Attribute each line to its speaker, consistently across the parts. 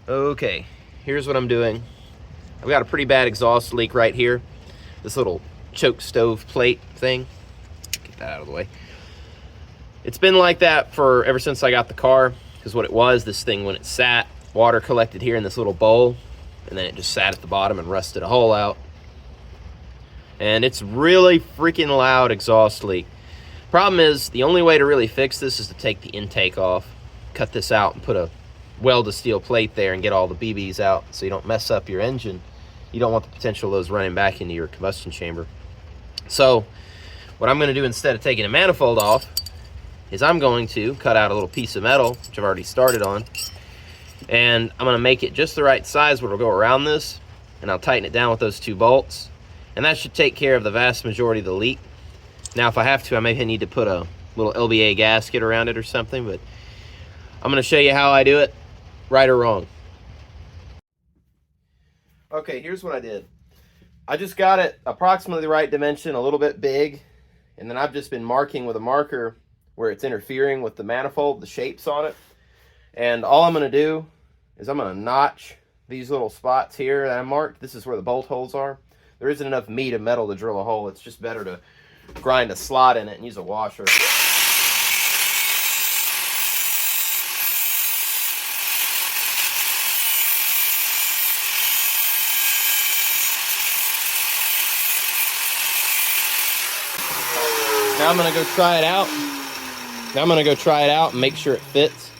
Speaker 1: Okay, here's what I'm doing. I've got a pretty bad exhaust leak right here. This little choke stove plate thing. Get that out of the way. It's been like that for ever since I got the car, because what it was, this thing, when it sat, water collected here in this little bowl, and then it just sat at the bottom and rusted a hole out. And it's really freaking loud exhaust leak. Problem is, the only way to really fix this is to take the intake off, cut this out, and put a welded steel plate there and get all the BBs out so you don't mess up your engine. You don't want the potential of those running back into your combustion chamber. So what I'm going to do instead of taking a manifold off is I'm going to cut out a little piece of metal, which I've already started on, and I'm going to make it just the right size where it'll go around this, and I'll tighten it down with those 2 bolts, and that should take care of the vast majority of the leak. Now if I have to, I may need to put a little LBA gasket around it or something, but I'm going to show you how I do it, right or wrong. Okay, here's what I did. I just got it approximately the right dimension, a little bit big, and then I've just been marking with a marker where it's interfering with the manifold, the shapes on it. And all I'm going to do is I'm going to notch these little spots here that I marked. This is where the bolt holes are. There isn't enough meat and metal to drill a hole. It's just better to grind a slot in it and use a washer. Now I'm gonna go try it out. And make sure it fits,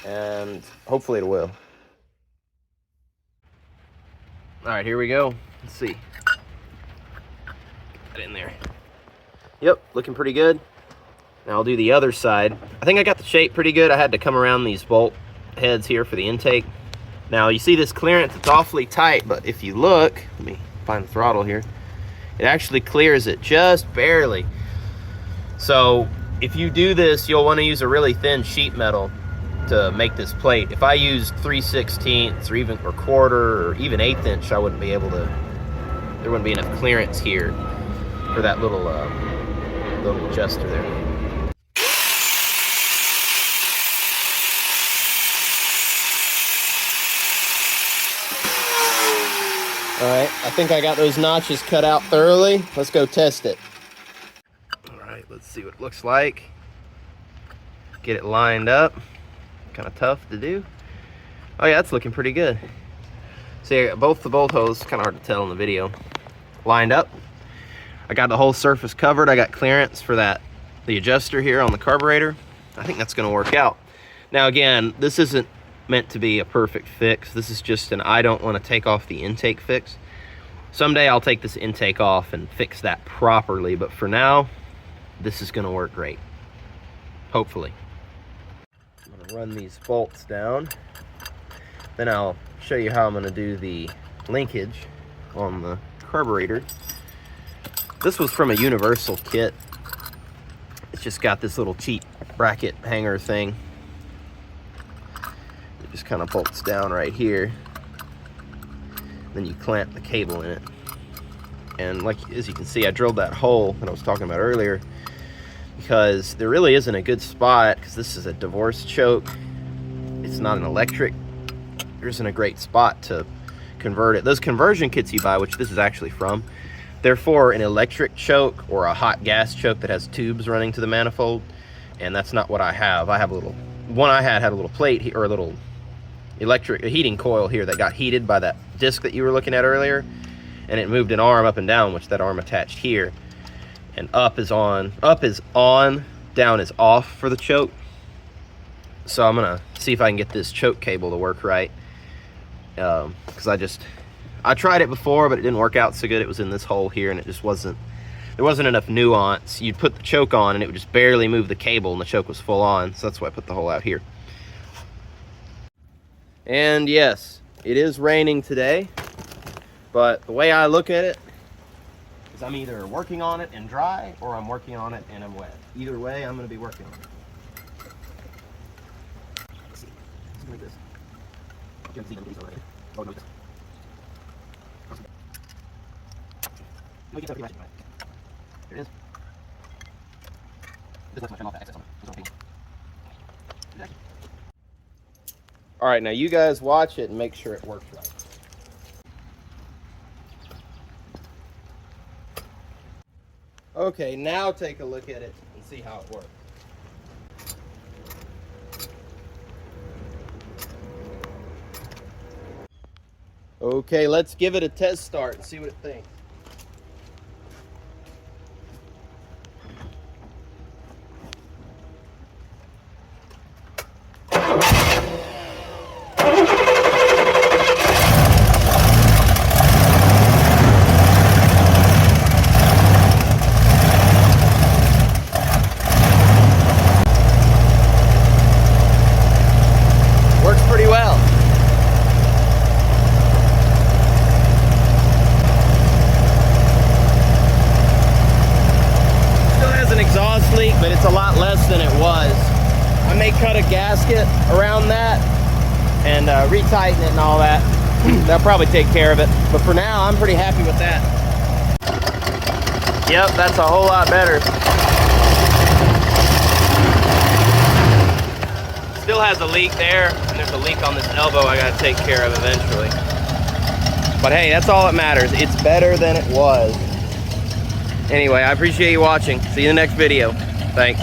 Speaker 1: and hopefully it will. All right, here we go. Let's see. Get that in there. Yep, looking pretty good. Now I'll do the other side. I think I got the shape pretty good. I had to come around these bolt heads here for the intake. Now you see this clearance, it's awfully tight, but if you look, let me find the throttle here. It actually clears it just barely. So if you do this, you'll want to use a really thin sheet metal to make this plate. If I used 3/16 or quarter or even 1/8 inch, I wouldn't be able to, there wouldn't be enough clearance here for that little adjuster there. All right, I think I got those notches cut out thoroughly. Let's go test it. Let's see what it looks like. Get it lined up. Kind of tough to do. Oh yeah, it's looking pretty good. See, both the bolt holes, kind of hard to tell in the video, lined up. I got the whole surface covered. I got clearance for the adjuster here on the carburetor. I think that's going to work out. Now again, this isn't meant to be a perfect fix. This is just an I don't want to take off the intake fix. Someday I'll take this intake off and fix that properly, but for now, this is going to work great. Hopefully. I'm going to run these bolts down. Then I'll show you how I'm going to do the linkage on the carburetor. This was from a universal kit. It's just got this little cheap bracket hanger thing. It just kind of bolts down right here. Then you clamp the cable in it. And as you can see, I drilled that hole that I was talking about earlier, because there really isn't a good spot, because this is a divorce choke. It's not an electric. There isn't a great spot to convert it. Those conversion kits you buy, which this is actually from, they're for an electric choke or a hot gas choke that has tubes running to the manifold, and that's not what I have. I have a little, one I had a little plate here, or a little electric heating coil here that got heated by that disc that you were looking at earlier, and it moved an arm up and down, which that arm attached here. And up is on, down is off for the choke. So I'm gonna see if I can get this choke cable to work right. Because I tried it before, but it didn't work out so good. It was in this hole here, and it just wasn't, there wasn't enough nuance. You'd put the choke on, and it would just barely move the cable, and the choke was full on. So that's why I put the hole out here. And yes, it is raining today, but the way I look at it, I'm either working on it and dry, or I'm working on it and I'm wet. Either way, I'm going to be working on it. Let's see. Something like this. Oh, no. There it is. This lets my turn off the access on it. All right, now you guys watch it and make sure it works right. Okay, now take a look at it and see how it works. Okay, let's give it a test start and see what it thinks. Works pretty well. Still has an exhaust leak, but it's a lot less than it was. I may cut a gasket around that and retighten it and all that. That'll probably take care of it. But for now, I'm pretty happy with that. Yep, that's a whole lot better. Still has a leak there, and there's a leak on this elbow I gotta take care of eventually. But hey, that's all that matters. It's better than it was. Anyway, I appreciate you watching. See you in the next video. Thanks.